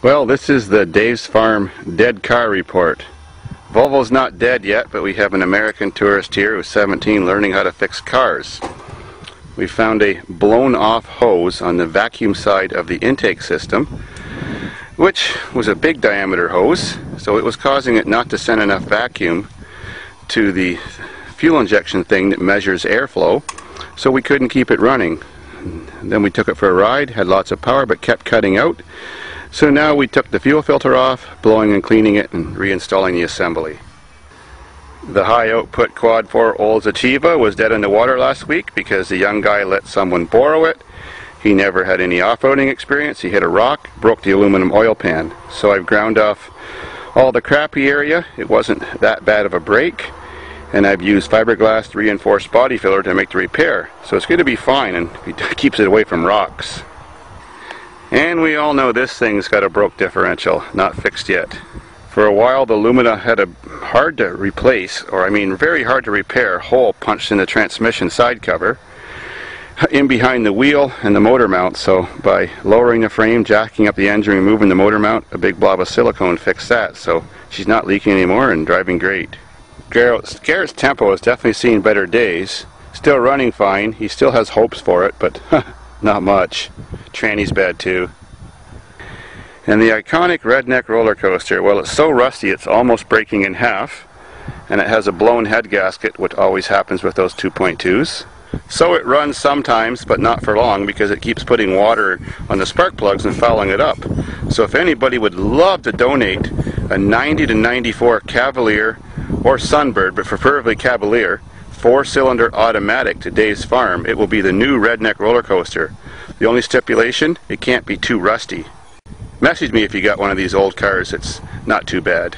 Well, this is the Davidsfarm dead car report. Volvo's not dead yet, but we have an American tourist here who's 17 learning how to fix cars. We found a blown off hose on the vacuum side of the intake system, which was a big diameter hose, so it was causing it not to send enough vacuum to the fuel injection thing that measures airflow, so we couldn't keep it running. And then we took it for a ride, had lots of power, but kept cutting out. So now we took the fuel filter off, blowing and cleaning it and reinstalling the assembly. The high output quad 4 Olds Achieva was dead in the water last week because the young guy let someone borrow it. He never had any off-roading experience. He hit a rock, broke the aluminum oil pan. So I've ground off all the crappy area. It wasn't that bad of a break. And I've used fiberglass reinforced body filler to make the repair. So it's going to be fine, and it keeps it away from rocks. And we all know this thing's got a broke differential, not fixed yet. For a while the Lumina had a hard to replace, or I mean very hard to repair, hole punched in the transmission side cover in behind the wheel and the motor mount. So by lowering the frame, jacking up the engine, removing the motor mount, a big blob of silicone fixed that. So she's not leaking anymore and driving great. Garrett's Tempo has definitely seen better days. Still running fine. He still has hopes for it, but not much. Tranny's bad too. And the iconic redneck roller coaster, well, it's so rusty it's almost breaking in half, and it has a blown head gasket, which always happens with those 2.2s. So it runs sometimes, but not for long, because it keeps putting water on the spark plugs and fouling it up. So if anybody would love to donate a 90 to 94 Cavalier or Sunbird, but preferably Cavalier, 4-cylinder automatic to Davidsfarm, it will be the new redneck roller coaster. The only stipulation, it can't be too rusty. Message me if you got one of these old cars. It's not too bad.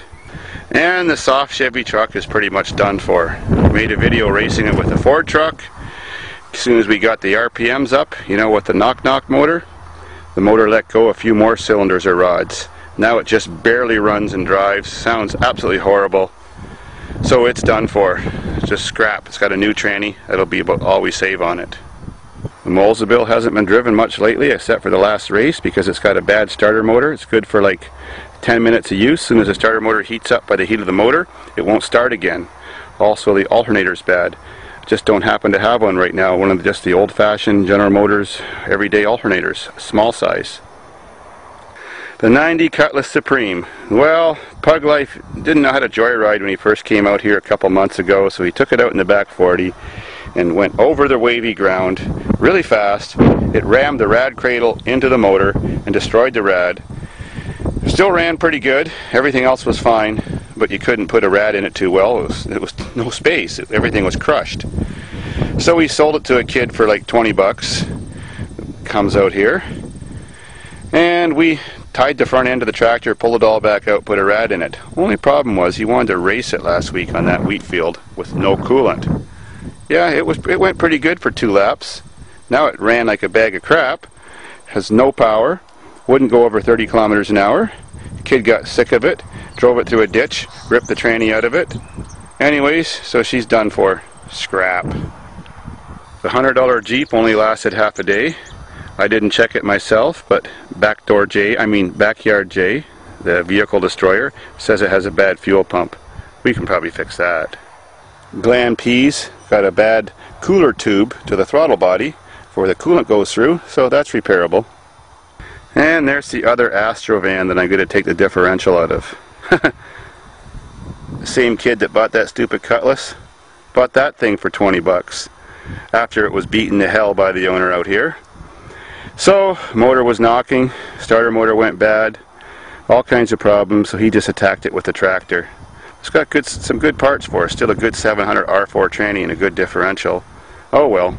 And the soft Chevy truck is pretty much done for. Made a video racing it with the Ford truck. As soon as we got the RPMs up, you know, with the knock-knock motor, the motor let go a few more cylinders or rods. Now it just barely runs and drives. Sounds absolutely horrible. So it's done for. It's just scrap. It's got a new tranny. That'll be about all we save on it. The Molesville hasn't been driven much lately except for the last race because it's got a bad starter motor. It's good for like 10 minutes of use. As soon as the starter motor heats up by the heat of the motor, it won't start again. Also, the alternator's bad. Just don't happen to have one right now. One of just the old-fashioned General Motors everyday alternators, small size. The 90 Cutlass Supreme. Well, Pug Life didn't know how to joyride when he first came out here a couple months ago, so he took it out in the back 40 and went over the wavy ground really fast. It rammed the rad cradle into the motor and destroyed the rad. Still ran pretty good. Everything else was fine, but you couldn't put a rad in it too well. It was no space. Everything was crushed. So we sold it to a kid for like 20 bucks. Comes out here. And we tied the front end of the tractor, pulled it all back out, put a rad in it. Only problem was he wanted to race it last week on that wheat field with no coolant. Yeah, it went pretty good for 2 laps. Now it ran like a bag of crap. Has no power. Wouldn't go over 30 kilometers an hour. The kid got sick of it, drove it through a ditch, ripped the tranny out of it. Anyways, so she's done for. Scrap. The $100 Jeep only lasted half a day. I didn't check it myself, but Backyard J, the vehicle destroyer, says it has a bad fuel pump. We can probably fix that. Glen P's got a bad cooler tube to the throttle body where the coolant goes through, so that's repairable. And there's the other Astro van that I'm going to take the differential out of. The same kid that bought that stupid Cutlass bought that thing for 20 bucks after it was beaten to hell by the owner out here. So, motor was knocking, starter motor went bad, all kinds of problems, so he just attacked it with the tractor. It's got some good parts for it, still a good 700 R4 tranny and a good differential. Oh well.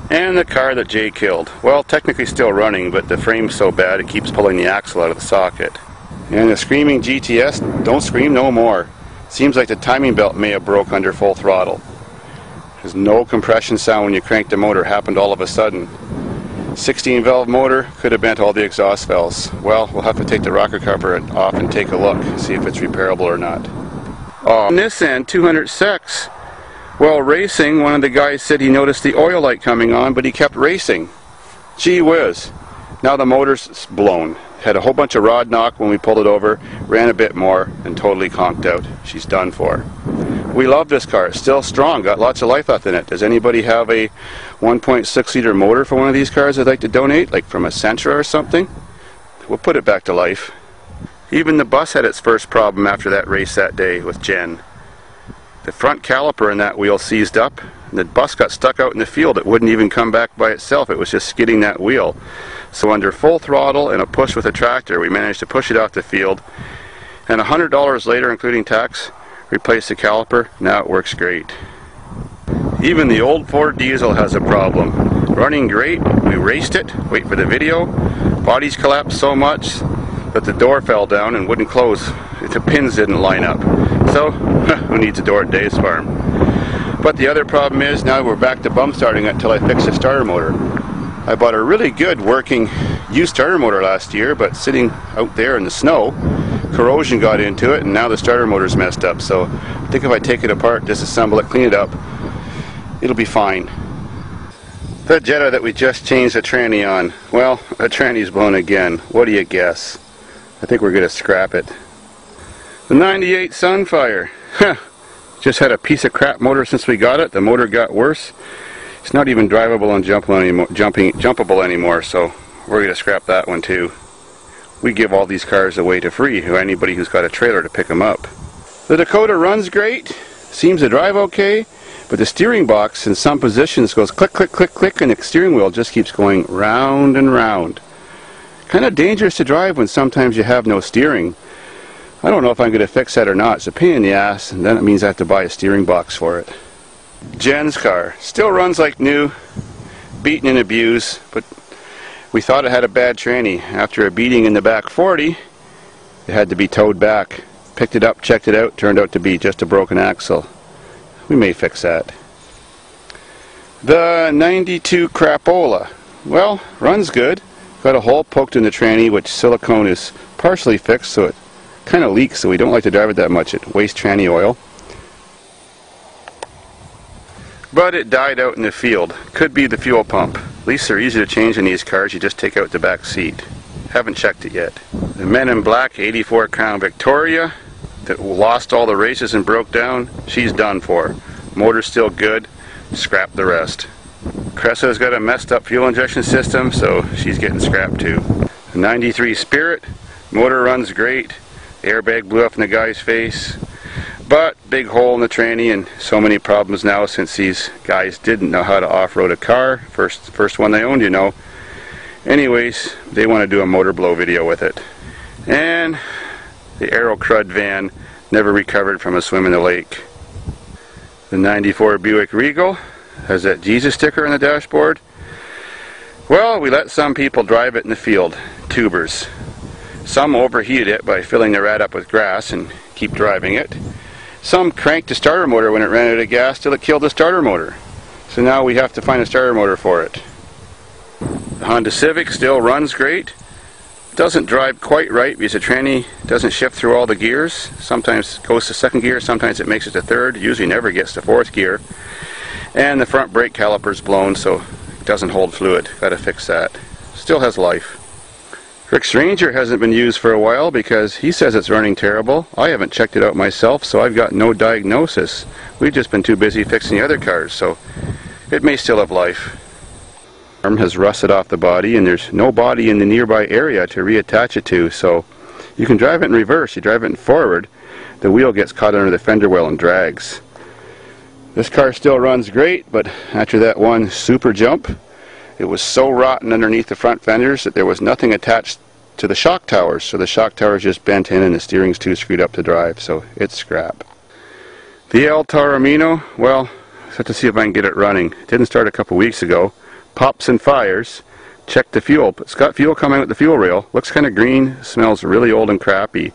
And the car that Jay killed. Well, technically still running, but the frame's so bad it keeps pulling the axle out of the socket. And the screaming GTS, don't scream no more. Seems like the timing belt may have broke under full throttle. There's no compression sound when you crank the motor, happened all of a sudden. 16 valve motor, could have bent all the exhaust valves. Well, we'll have to take the rocker cover off and take a look, see if it's repairable or not. Nissan 200 SEX. Well, racing, one of the guys said he noticed the oil light coming on, but he kept racing. Gee whiz. Now the motor's blown. Had a whole bunch of rod knock when we pulled it over, ran a bit more, and totally conked out. She's done for. We love this car. It's still strong, got lots of life left in it. Does anybody have a 1.6 liter motor for one of these cars they'd like to donate, like from a Sentra or something? We'll put it back to life. Even the bus had its first problem after that race that day with Jen. The front caliper in that wheel seized up, and the bus got stuck out in the field. It wouldn't even come back by itself. It was just skidding that wheel. So under full throttle and a push with a tractor, we managed to push it off the field. And $100 later, including tax, replaced the caliper. Now it works great. Even the old Ford diesel has a problem. Running great. We raced it. Wait for the video. Bodies collapsed so much that the door fell down and wouldn't close. The pins didn't line up. So, who needs a door at Davidsfarm? But the other problem is now we're back to bump starting it until I fix the starter motor. I bought a really good working used starter motor last year, but sitting out there in the snow, corrosion got into it and now the starter motor's messed up. So I think if I take it apart, disassemble it, clean it up, it'll be fine. The Jetta that we just changed the tranny on, well, the tranny's blown again. What do you guess? I think we're going to scrap it. The 98 Sunfire. Just had a piece of crap motor since we got it. The motor got worse. It's not even drivable and jumpable anymore, so we're going to scrap that one too. We give all these cars away to free to anybody who's got a trailer to pick them up. The Dakota runs great, seems to drive okay, but the steering box in some positions goes click, click, click, click, and the steering wheel just keeps going round and round. Kind of dangerous to drive when sometimes you have no steering. I don't know if I'm going to fix that or not. It's a pain in the ass, and then it means I have to buy a steering box for it. Jen's car still runs like new, beaten and abused, but we thought it had a bad tranny. After a beating in the back 40, it had to be towed back. Picked it up, checked it out, turned out to be just a broken axle. We may fix that. The 92 Crapola, well, runs good. Got a hole poked in the tranny, which silicone is partially fixed, so it kind of leaks, so we don't like to drive it that much. It wastes tranny oil. But it died out in the field. Could be the fuel pump. At least they're easy to change in these cars. You just take out the back seat. Haven't checked it yet. The Men in Black 84 Crown Victoria that lost all the races and broke down, she's done for. Motor's still good. Scrap the rest. Cressa's got a messed up fuel injection system, so she's getting scrapped too. The 93 Spirit, motor runs great. Airbag blew up in the guy's face. But big hole in the tranny and so many problems now since these guys didn't know how to off-road a car. First one they owned, you know. Anyways, they want to do a motor blow video with it. And the Aero Crud van never recovered from a swim in the lake. The 94 Buick Regal has that Jesus sticker on the dashboard. Well, we let some people drive it in the field, tubers. Some overheated it by filling the rat up with grass and keep driving it. Some cranked the starter motor when it ran out of gas till it killed the starter motor. So now we have to find a starter motor for it. The Honda Civic still runs great. Doesn't drive quite right because the tranny doesn't shift through all the gears. Sometimes it goes to second gear, sometimes it makes it to third. Usually never gets to fourth gear. And the front brake caliper's blown, so it doesn't hold fluid. Got to fix that. Still has life. Rick's Ranger hasn't been used for a while because he says it's running terrible. I haven't checked it out myself, so I've got no diagnosis. We've just been too busy fixing the other cars, so it may still have life. The arm has rusted off the body, and there's no body in the nearby area to reattach it to, so you can drive it in reverse. You drive it in forward, the wheel gets caught under the fender well and drags. This car still runs great, but after that one super jump, it was so rotten underneath the front fenders that there was nothing attached to the shock towers, so the shock towers just bent in and the steering's too screwed up to drive, so it's scrap. The El Taormino, well, I have to see if I can get it running. It didn't start a couple weeks ago. Pops and fires. Check the fuel. It's got fuel coming with the fuel rail. Looks kind of green. Smells really old and crappy.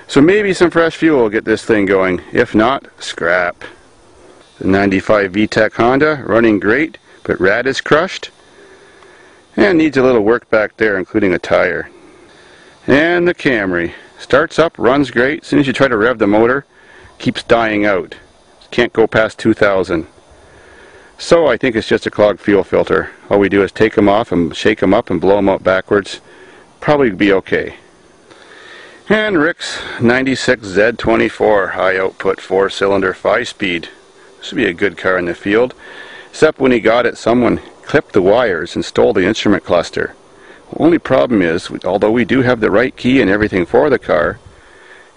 So maybe some fresh fuel will get this thing going. If not, scrap. The 95 VTEC Honda, running great, but rad is crushed and needs a little work back there, including a tire. And the Camry starts up, runs great. As soon as you try to rev the motor, keeps dying out. Can't go past 2,000. So I think it's just a clogged fuel filter. All we do is take them off and shake them up and blow them out backwards. Probably be okay. And Rick's 96Z24 high output 4-cylinder 5-speed. This would be a good car in the field. Except when he got it, someone clipped the wires and stole the instrument cluster. The only problem is, although we do have the right key and everything for the car,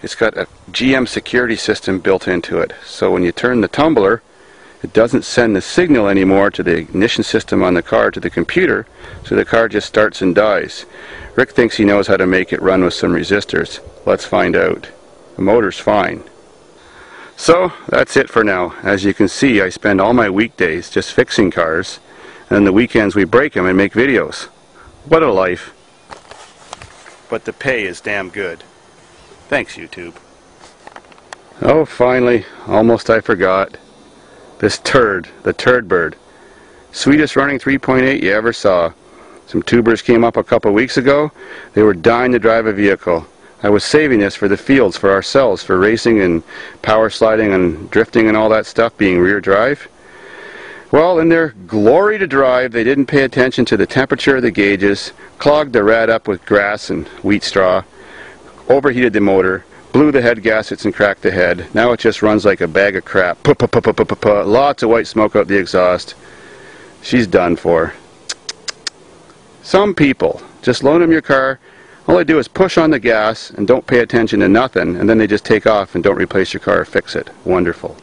it's got a GM security system built into it. So when you turn the tumbler, it doesn't send the signal anymore to the ignition system on the car to the computer, so the car just starts and dies. Rick thinks he knows how to make it run with some resistors. Let's find out. The motor's fine. So that's it for now. As you can see, I spend all my weekdays just fixing cars, and on the weekends we break them and make videos. What a life. But the pay is damn good. Thanks, YouTube. Oh, finally, almost I forgot. This turd, the turd bird. Sweetest running 3.8 you ever saw. Some tubers came up a couple weeks ago. They were dying to drive a vehicle. I was saving this for the fields, for ourselves, for racing and power sliding and drifting and all that stuff, being rear drive. Well, in their glory to drive, they didn't pay attention to the temperature of the gauges, clogged the rad up with grass and wheat straw, overheated the motor, blew the head gaskets and cracked the head. Now it just runs like a bag of crap. Lots of white smoke out the exhaust. She's done for. Some people, just loan them your car, all they do is push on the gas and don't pay attention to nothing, and then they just take off and don't replace your car or fix it. Wonderful.